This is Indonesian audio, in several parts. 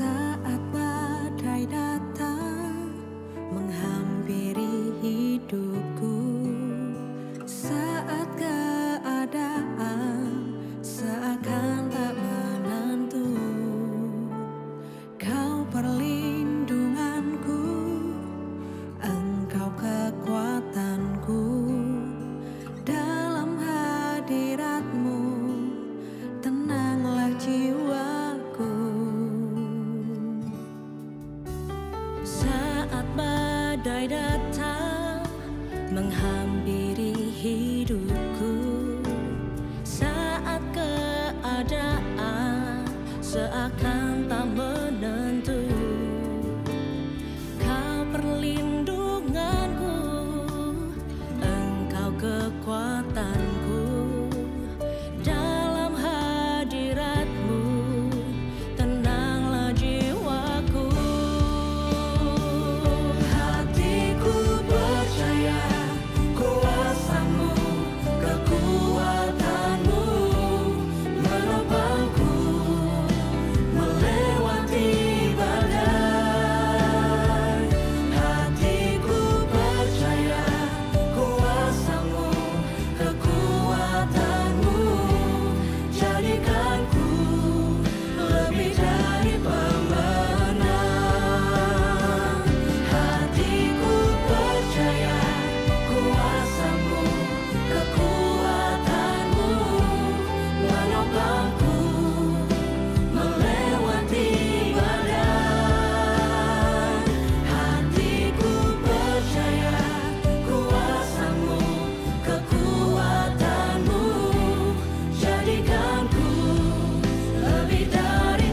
Saat badai datang menghampiri hidupku, saat keadaan seakan tak menentu, Kau perlindunganku, Engkau kekuatanku. Dalam hadirat-Mu tenanglah jiwaku. Saat badai datang menghampiri hidupku, saat keadaan seakan tak menentu, Kau perlindunganku, Engkau kekuatanku. Dalam hadirat-Mu tenanglah jiwaku. Hatiku percaya kuasa-Mu, kekuatan-Mu menopangku melewati badai. Hatiku percaya kuasa-Mu, kekuatan-Mu jadikanku lebih dari pemenang. Hatiku percaya kuasa-Mu, kekuatan-Mu menopangku melewati badai. Hatiku percaya kuasa-Mu, kekuatan-Mu jadikanku lebih dari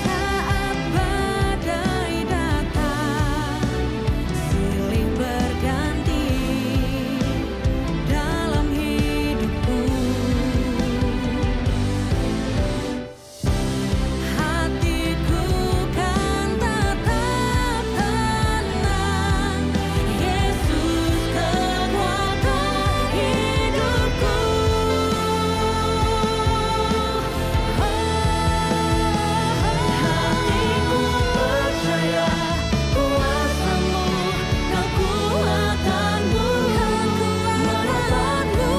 Saat badai datang, silih berganti dalam hidupku. Hatiku kan tetap tenang, Yesus kekuatan hidupku. Hatiku percaya kuasa-Mu, kekuatan-Mu menopangku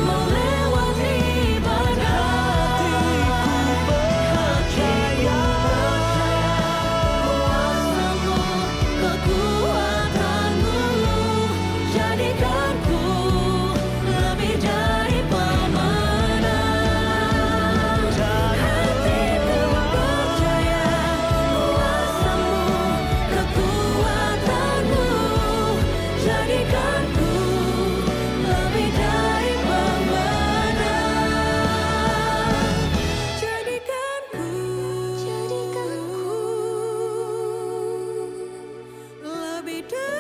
melewati badai. Hatiku percaya kuasa-Mu, kekuatan-Mu jadikanku lebih dari pemenang. Hatiku percaya kuasa-Mu, kekuatan-Mu jadikanku lebih dari pemenang. Jadikanku lebih dari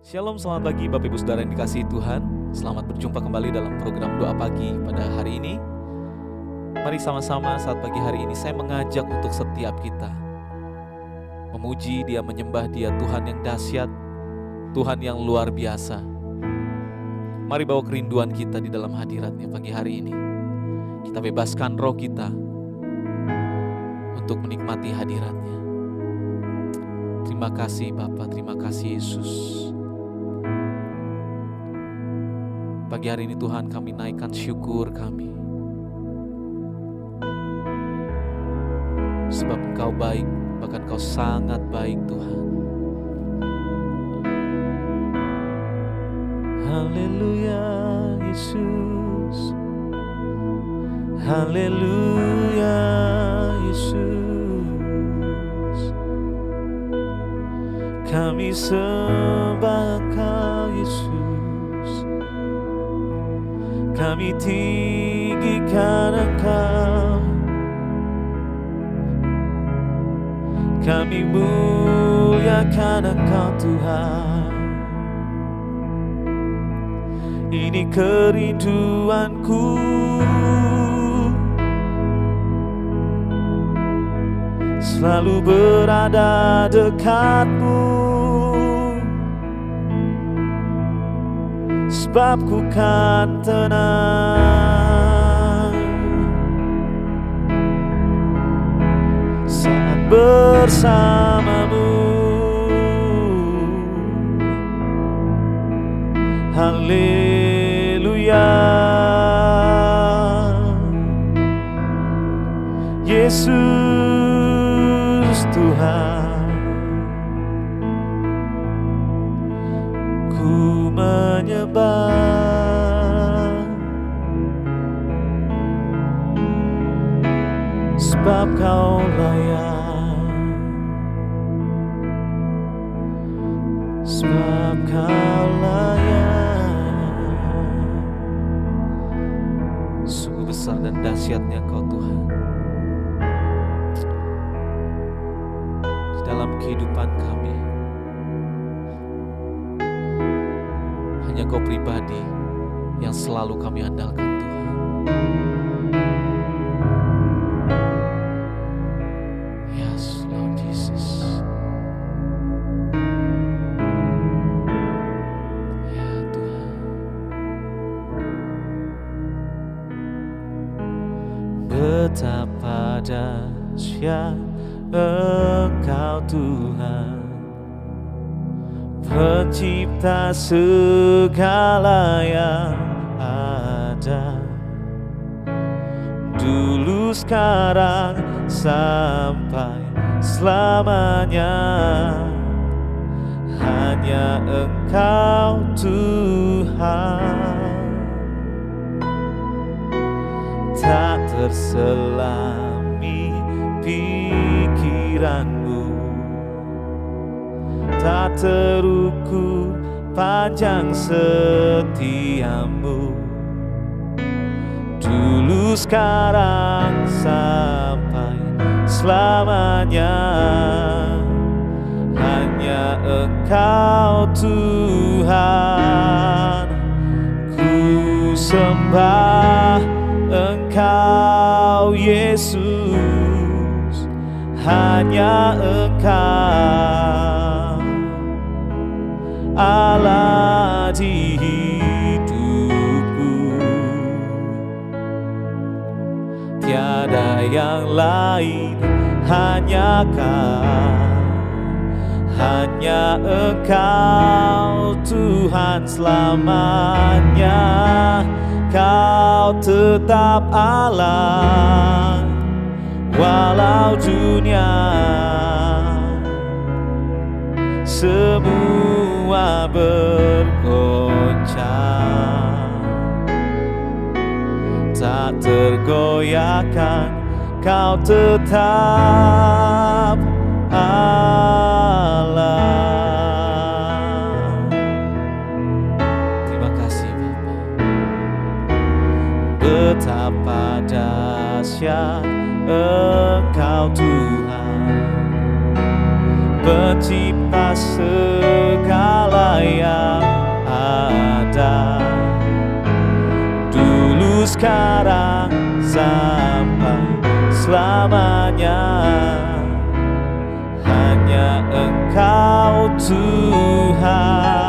Shalom, selamat pagi Bapak Ibu Saudara yang dikasihi Tuhan. Selamat berjumpa kembali dalam program Doa Pagi pada hari ini. Mari sama-sama saat pagi hari ini saya mengajak untuk setiap kita memuji Dia, menyembah Dia, Tuhan yang dahsyat, Tuhan yang luar biasa. Mari bawa kerinduan kita di dalam hadirat-Nya pagi hari ini. Kita bebaskan roh kita untuk menikmati hadirat-Nya. Terima kasih Bapa, terima kasih Yesus. Pagi hari ini Tuhan, kami naikkan syukur kami. Sebab Engkau baik, bahkan Engkau sangat baik Tuhan. Haleluya Yesus. Haleluya Yesus. Kami sembah Engkau Yesus. Kami tinggikan Engkau. Kami muliakan Engkau Tuhan. Ini kerinduanku, selalu berada dekat-Mu, sebab ku kan tenang saat bersama-Mu. Haleluya Yesus Tuhan, ku menyembah sebab Kau layak, sebab Kau layak. Sungguh besar dan dahsyatnya Kau Tuhan di dalam kehidupan kami. Hanya Kau pribadi yang selalu kami andalkan Tuhan. Yes, Lord Jesus. Ya Tuhan. Betapa dahsyat Engkau Tuhan, Pencipta segala yang ada, dulu, sekarang, sampai selamanya. Hanya Engkau Tuhan, tak terselami pikiran-Mu, tak terukur panjang setia-Mu, dulu, sekarang, sampai selamanya. Hanya Engkau Tuhan, ku sembah Engkau Yesus. Hanya Engkau Allah di hidupku, tiada yang lain, hanya Kau. Hanya Engkau Tuhan selamanya. Kau tetap Allah walau dunia semua bergoncang, tak tergoyahkan. Kau tetap Allah. Terima kasih Bapa. Betapa dahsyat Engkau Tuhan, Pencipta segala yang ada, dulu, sekarang, sampai selamanya. Hanya Engkau Tuhan,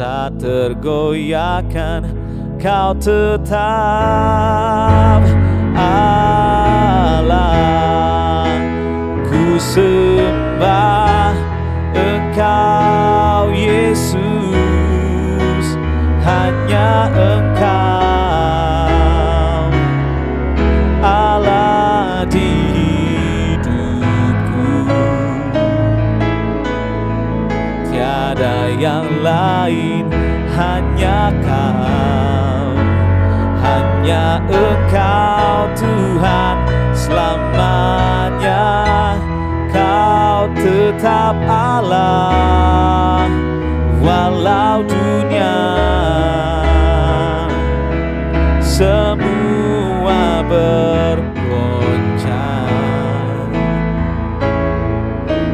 tak tergoyahkan, Kau tetap Allah. Ku sembah Engkau Yesus, hanya Engkau Allah di hidupku. Tiada yang lain, hanya Kau, hanya Engkau Tuhan selamanya. Kau tetap Allah walau dunia semua bergoncang,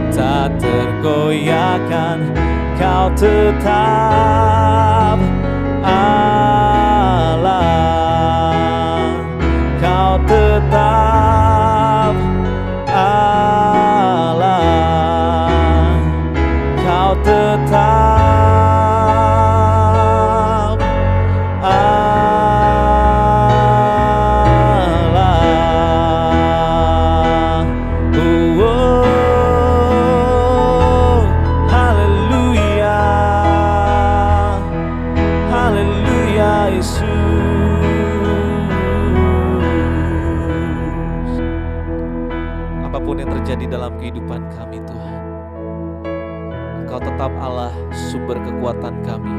tak tergoyahkan, Kau tetap Allah. Kau tetap Allah. Kau tetap Allah. Haleluya, haleluya Yesus. Apapun yang terjadi dalam kehidupan kami Tuhan, Engkau tetap Allah, sumber kekuatan kami.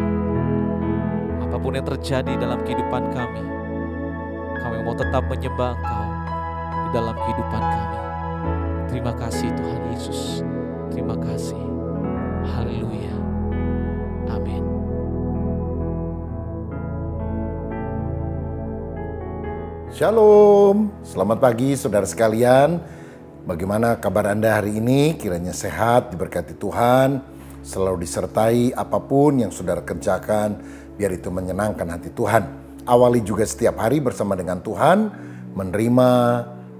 Apapun yang terjadi dalam kehidupan kami mau tetap menyembah Engkau di dalam kehidupan kami. Terima kasih Tuhan Yesus. Terima kasih. Haleluya. Amin. Shalom, selamat pagi saudara sekalian. Bagaimana kabar Anda hari ini? Kiranya sehat, diberkati Tuhan, selalu disertai apapun yang saudara kerjakan, biar itu menyenangkan hati Tuhan. Awali juga setiap hari bersama dengan Tuhan, menerima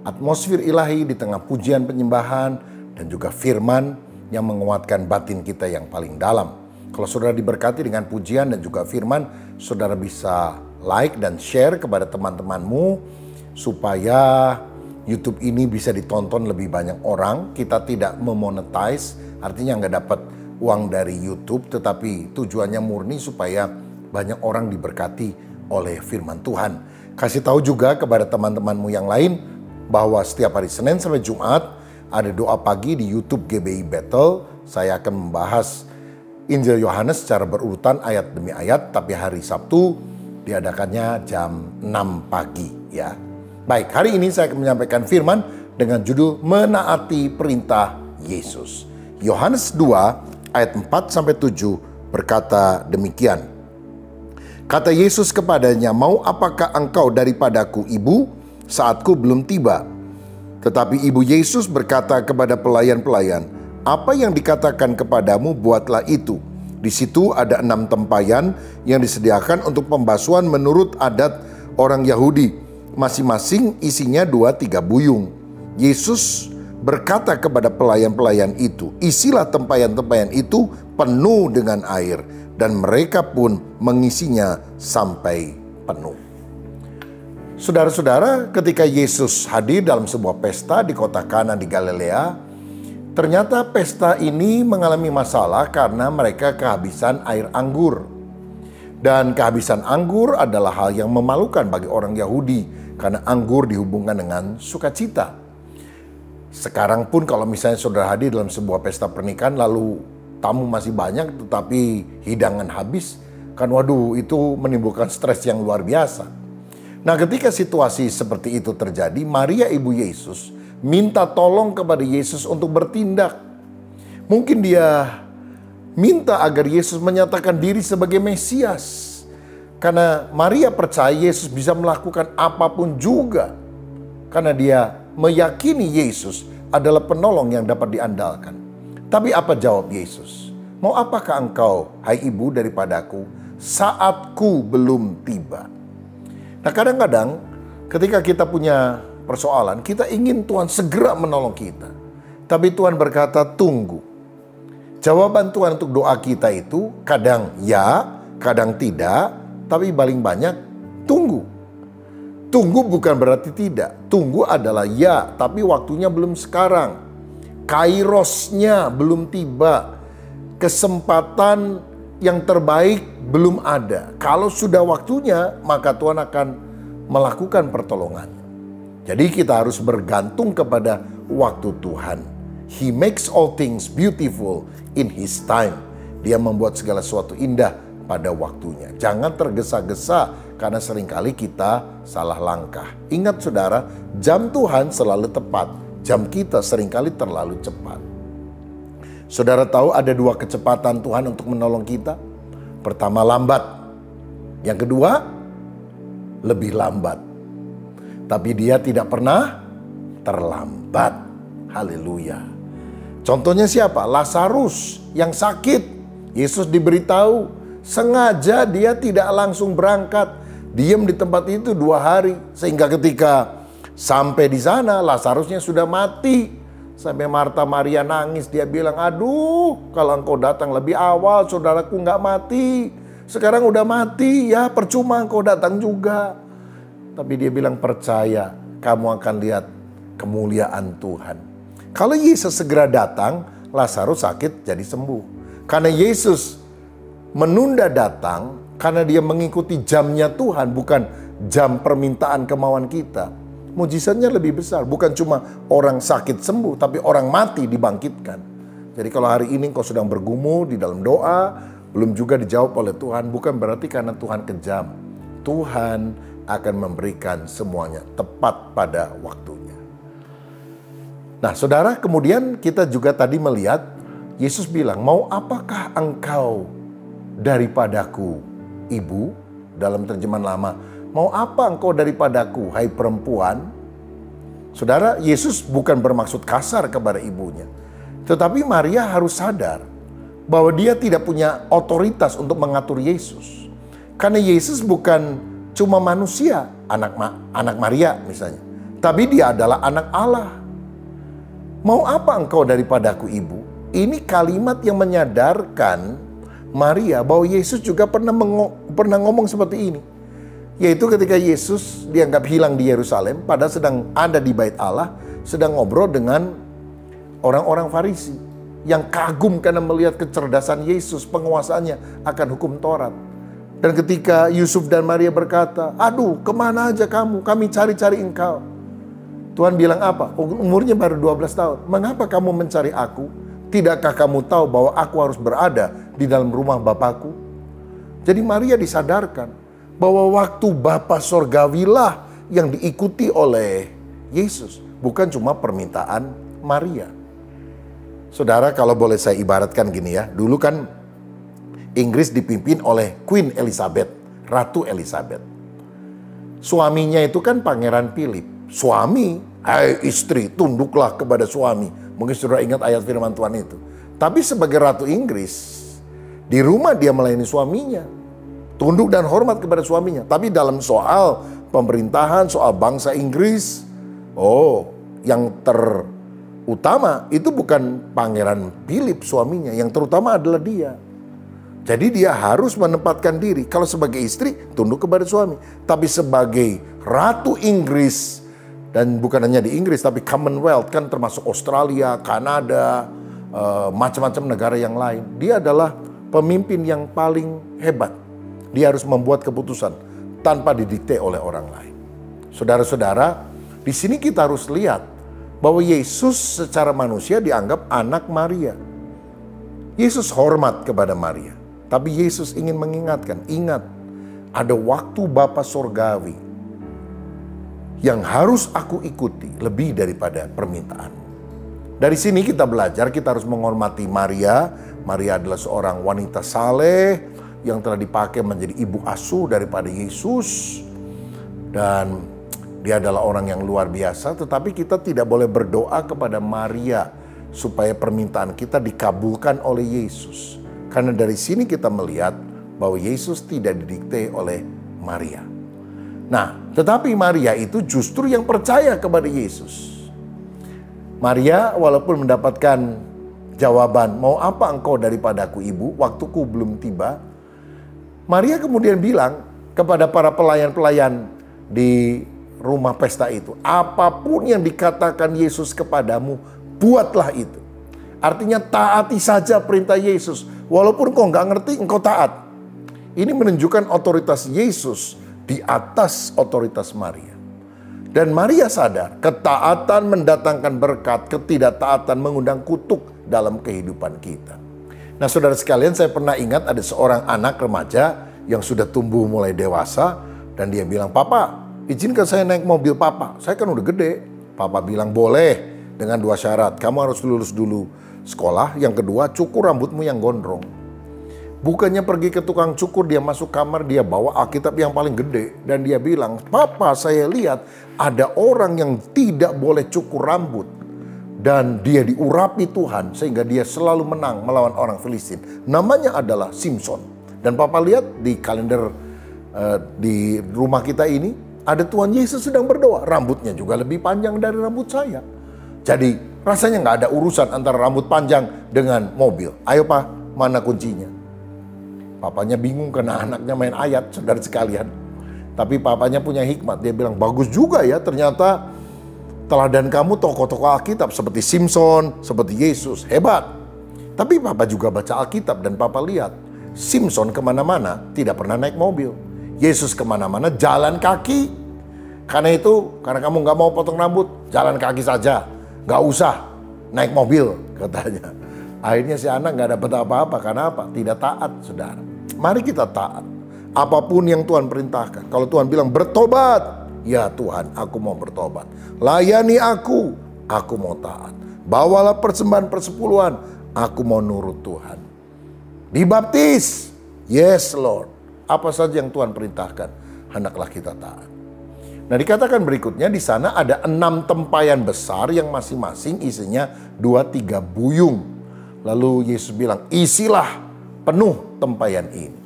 atmosfer ilahi di tengah pujian penyembahan dan juga firman yang menguatkan batin kita yang paling dalam. Kalau saudara diberkati dengan pujian dan juga firman, saudara bisa like dan share kepada teman-temanmu supaya YouTube ini bisa ditonton lebih banyak orang. Kita tidak memonetize, artinya nggak dapat uang dari YouTube, tetapi tujuannya murni supaya banyak orang diberkati oleh firman Tuhan. Kasih tahu juga kepada teman-temanmu yang lain bahwa setiap hari Senin sampai Jumat ada doa pagi di YouTube GBI Battle. Saya akan membahas Injil Yohanes secara berurutan ayat demi ayat, tapi hari Sabtu diadakannya jam 6 pagi ya. Baik, hari ini saya akan menyampaikan firman dengan judul menaati perintah Yesus. Yohanes 2 ayat 4 sampai 7 berkata demikian. Kata Yesus kepadanya, "Mau apakah engkau daripadaku, Ibu? Saatku belum tiba." Tetapi ibu Yesus berkata kepada pelayan-pelayan, "Apa yang dikatakan kepadamu, buatlah itu." Di situ ada 6 tempayan yang disediakan untuk pembasuhan menurut adat orang Yahudi. Masing-masing isinya 2-3 buyung. Yesus berkata kepada pelayan-pelayan itu, "Isilah tempayan-tempayan itu penuh dengan air." Dan mereka pun mengisinya sampai penuh. Saudara-saudara, ketika Yesus hadir dalam sebuah pesta di kota Kana di Galilea, ternyata pesta ini mengalami masalah karena mereka kehabisan air anggur. Dan kehabisan anggur adalah hal yang memalukan bagi orang Yahudi karena anggur dihubungkan dengan sukacita. Sekarang pun kalau misalnya saudara hadir dalam sebuah pesta pernikahan lalu tamu masih banyak tetapi hidangan habis, kan waduh itu menimbulkan stres yang luar biasa. Nah, ketika situasi seperti itu terjadi, Maria ibu Yesus minta tolong kepada Yesus untuk bertindak. Mungkin dia minta agar Yesus menyatakan diri sebagai Mesias. Karena Maria percaya Yesus bisa melakukan apapun juga. Karena dia meyakini Yesus adalah penolong yang dapat diandalkan. Tapi apa jawab Yesus? "Mau apakah engkau, hai ibu, daripadaku? Saatku belum tiba." Nah, kadang-kadang ketika kita punya persoalan, kita ingin Tuhan segera menolong kita. Tapi Tuhan berkata, tunggu. Jawaban Tuhan untuk doa kita itu kadang ya, kadang tidak, tapi paling banyak tunggu. Tunggu bukan berarti tidak. Tunggu adalah ya, tapi waktunya belum sekarang. Kairosnya belum tiba. Kesempatan yang terbaik belum ada. Kalau sudah waktunya, maka Tuhan akan melakukan pertolongan. Jadi kita harus bergantung kepada waktu Tuhan. He makes all things beautiful in His time. Dia membuat segala sesuatu indah pada waktunya. Jangan tergesa-gesa karena seringkali kita salah langkah. Ingat saudara, jam Tuhan selalu tepat. Jam kita seringkali terlalu cepat. Saudara tahu ada dua kecepatan Tuhan untuk menolong kita. Pertama lambat. Yang kedua lebih lambat. Tapi dia tidak pernah terlambat. Haleluya. Contohnya siapa? Lazarus yang sakit. Yesus diberitahu sengaja dia tidak langsung berangkat. Diam di tempat itu 2 hari. Sehingga ketika sampai di sana Lazarusnya sudah mati. Sampai Marta Maria nangis. Dia bilang, aduh kalau engkau datang lebih awal saudaraku nggak mati. Sekarang udah mati ya percuma engkau datang juga. Tapi dia bilang percaya kamu akan lihat kemuliaan Tuhan. Kalau Yesus segera datang, Lazarus sakit jadi sembuh. Karena Yesus menunda datang, karena dia mengikuti jamnya Tuhan, bukan jam permintaan kemauan kita. Mujizatnya lebih besar, bukan cuma orang sakit sembuh, tapi orang mati dibangkitkan. Jadi kalau hari ini kau sedang bergumul di dalam doa, belum juga dijawab oleh Tuhan, bukan berarti karena Tuhan kejam. Tuhan akan memberikan semuanya tepat pada waktunya. Nah saudara, kemudian kita juga tadi melihat Yesus bilang, mau apakah engkau daripadaku, ibu? Dalam terjemahan lama, mau apa engkau daripadaku, hai perempuan? Saudara, Yesus bukan bermaksud kasar kepada ibunya. Tetapi Maria harus sadar bahwa dia tidak punya otoritas untuk mengatur Yesus. Karena Yesus bukan cuma manusia, anak Maria misalnya. Tapi dia adalah anak Allah. Mau apa engkau daripadaku, ibu? Ini kalimat yang menyadarkan Maria bahwa Yesus juga pernah ngomong seperti ini. Yaitu ketika Yesus dianggap hilang di Yerusalem, padahal sedang ada di bait Allah, sedang ngobrol dengan orang-orang Farisi yang kagum karena melihat kecerdasan Yesus, penguasaannya akan hukum Taurat. Dan ketika Yusuf dan Maria berkata, aduh kemana aja kamu, kami cari-cari engkau. Tuhan bilang apa? Umurnya baru 12 tahun. Mengapa kamu mencari aku? Tidakkah kamu tahu bahwa aku harus berada di dalam rumah Bapakku? Jadi Maria disadarkan bahwa waktu Bapa Sorgawilah yang diikuti oleh Yesus. Bukan cuma permintaan Maria. Saudara, kalau boleh saya ibaratkan gini ya. Dulu kan Inggris dipimpin oleh Queen Elizabeth, Ratu Elizabeth. Suaminya itu kan Pangeran Philip. Suami, hai istri, tunduklah kepada suami. Mungkin saudara ingat ayat firman Tuhan itu. Tapi sebagai Ratu Inggris, di rumah dia melayani suaminya. Tunduk dan hormat kepada suaminya. Tapi dalam soal pemerintahan, soal bangsa Inggris, yang terutama itu bukan Pangeran Philip suaminya. Yang terutama adalah dia. Jadi dia harus menempatkan diri. Kalau sebagai istri, tunduk kepada suami. Tapi sebagai Ratu Inggris, dan bukan hanya di Inggris, tapi Commonwealth, kan termasuk Australia, Kanada, macam-macam negara yang lain. Dia adalah pemimpin yang paling hebat. Dia harus membuat keputusan tanpa didikte oleh orang lain. Saudara-saudara, di sini kita harus lihat bahwa Yesus secara manusia dianggap anak Maria. Yesus hormat kepada Maria. Tapi Yesus ingin mengingatkan, ingat, ada waktu Bapa Sorgawi yang harus aku ikuti lebih daripada permintaanmu. Dari sini kita belajar, kita harus menghormati Maria. Maria adalah seorang wanita saleh yang telah dipakai menjadi ibu asuh daripada Yesus. Dan dia adalah orang yang luar biasa, tetapi kita tidak boleh berdoa kepada Maria supaya permintaan kita dikabulkan oleh Yesus. Karena dari sini kita melihat bahwa Yesus tidak didikte oleh Maria. Nah, tetapi Maria itu justru yang percaya kepada Yesus. Maria walaupun mendapatkan, jawaban, mau apa engkau daripadaku ibu, waktuku belum tiba. Maria kemudian bilang kepada para pelayan-pelayan di rumah pesta itu, apapun yang dikatakan Yesus kepadamu, buatlah itu. Artinya taati saja perintah Yesus. Walaupun kau nggak ngerti, engkau taat. Ini menunjukkan otoritas Yesus di atas otoritas Maria. Dan Maria sadar, ketaatan mendatangkan berkat, ketidaktaatan mengundang kutuk dalam kehidupan kita. Nah saudara sekalian, saya pernah ingat ada seorang anak remaja yang sudah tumbuh mulai dewasa. Dan dia bilang, "Papa, izinkan saya naik mobil papa. Saya kan udah gede." Papa bilang, "Boleh, dengan 2 syarat. Kamu harus lulus dulu sekolah. Yang kedua, cukur rambutmu yang gondrong." Bukannya pergi ke tukang cukur, dia masuk kamar, dia bawa Alkitab yang paling gede. Dan dia bilang, "Papa, saya lihat ada orang yang tidak boleh cukur rambut. Dan dia diurapi Tuhan sehingga dia selalu menang melawan orang Filistin. Namanya adalah Simson." Dan Papa lihat di kalender di rumah kita ini, ada Tuhan Yesus sedang berdoa. Rambutnya juga lebih panjang dari rambut saya. Jadi rasanya nggak ada urusan antara rambut panjang dengan mobil. Ayo Pak, mana kuncinya? Papanya bingung karena anaknya main ayat, saudara sekalian. Tapi papanya punya hikmat. Dia bilang, "Bagus juga ya, ternyata teladan kamu tokoh-tokoh Alkitab seperti Simson, seperti Yesus. Hebat." Tapi Papa juga baca Alkitab dan Papa lihat, Simson kemana-mana tidak pernah naik mobil. Yesus kemana-mana jalan kaki. Karena itu, karena kamu nggak mau potong rambut, jalan kaki saja. Nggak usah naik mobil, katanya. Akhirnya si anak nggak dapat apa-apa. Karena apa? Tidak taat, saudara. Mari kita taat. Apapun yang Tuhan perintahkan. Kalau Tuhan bilang bertobat, ya Tuhan, aku mau bertobat. Layani aku mau taat. Bawalah persembahan persepuluhan, aku mau nurut Tuhan. Dibaptis, yes Lord. Apa saja yang Tuhan perintahkan, hendaklah kita taat. Nah dikatakan berikutnya, di sana ada 6 tempayan besar yang masing-masing isinya 2-3 buyung. Lalu Yesus bilang, isilah penuh tempayan ini.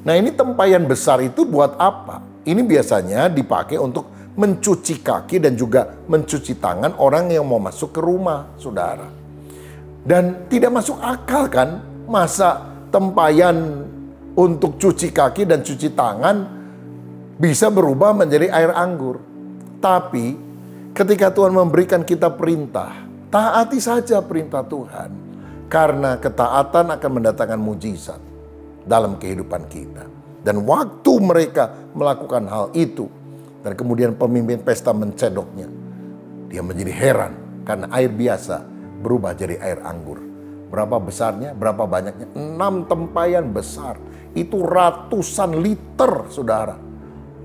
Nah ini tempayan besar itu buat apa? Ini biasanya dipakai untuk mencuci kaki dan juga mencuci tangan orang yang mau masuk ke rumah, saudara. Dan tidak masuk akal kan, masa tempayan untuk cuci kaki dan cuci tangan bisa berubah menjadi air anggur. Tapi ketika Tuhan memberikan kita perintah, taati saja perintah Tuhan. Karena ketaatan akan mendatangkan mujizat dalam kehidupan kita. Dan waktu mereka melakukan hal itu, dan kemudian pemimpin pesta mencedoknya, dia menjadi heran karena air biasa berubah jadi air anggur. Berapa besarnya? Berapa banyaknya? 6 tempayan besar. Itu ratusan liter, saudara.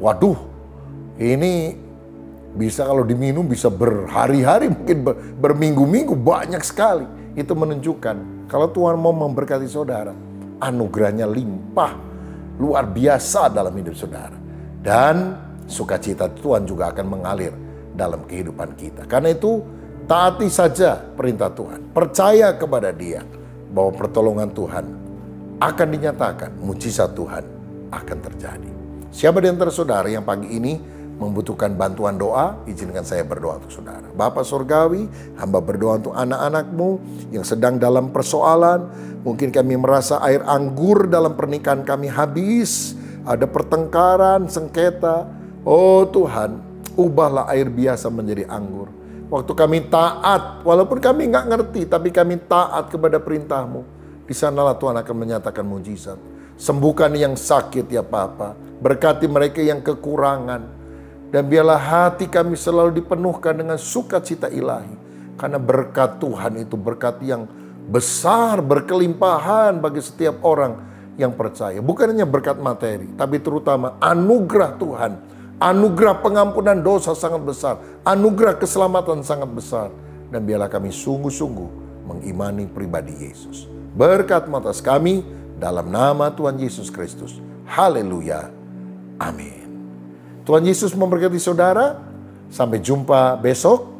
Waduh, ini bisa kalau diminum bisa berhari-hari, mungkin berminggu-minggu, banyak sekali. Itu menunjukkan kalau Tuhan mau memberkati saudara, anugerahnya limpah, luar biasa dalam hidup saudara. Dan sukacita Tuhan juga akan mengalir dalam kehidupan kita. Karena itu, taati saja perintah Tuhan. Percaya kepada Dia bahwa pertolongan Tuhan akan dinyatakan, mujizat Tuhan akan terjadi. Siapa di antara saudara yang pagi ini membutuhkan bantuan doa, izinkan saya berdoa untuk saudara. Bapa Surgawi, hamba berdoa untuk anak-anakmu yang sedang dalam persoalan. Mungkin kami merasa air anggur dalam pernikahan kami habis. Ada pertengkaran, sengketa. Oh Tuhan, ubahlah air biasa menjadi anggur. Waktu kami taat, walaupun kami nggak ngerti, tapi kami taat kepada perintah-Mu. Di sanalah Tuhan akan menyatakan mujizat. Sembuhkan yang sakit ya Bapa. Berkati mereka yang kekurangan. Dan biarlah hati kami selalu dipenuhkan dengan sukacita ilahi. Karena berkat Tuhan itu berkat yang besar, berkelimpahan bagi setiap orang yang percaya. Bukan hanya berkat materi, tapi terutama anugerah Tuhan. Anugerah pengampunan dosa sangat besar. Anugerah keselamatan sangat besar. Dan biarlah kami sungguh-sungguh mengimani pribadi Yesus. Berkat atas kami dalam nama Tuhan Yesus Kristus. Haleluya. Amin. Tuhan Yesus memberkati saudara. Sampai jumpa besok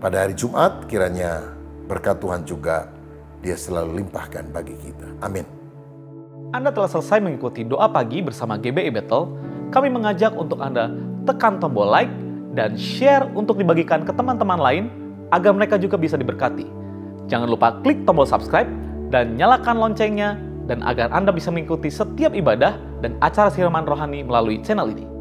pada hari Jumat. Kiranya berkat Tuhan juga Dia selalu limpahkan bagi kita. Amin. Anda telah selesai mengikuti doa pagi bersama GBI Bethel. Kami mengajak untuk Anda tekan tombol like dan share untuk dibagikan ke teman-teman lain agar mereka juga bisa diberkati. Jangan lupa klik tombol subscribe dan nyalakan loncengnya dan agar Anda bisa mengikuti setiap ibadah dan acara siraman rohani melalui channel ini.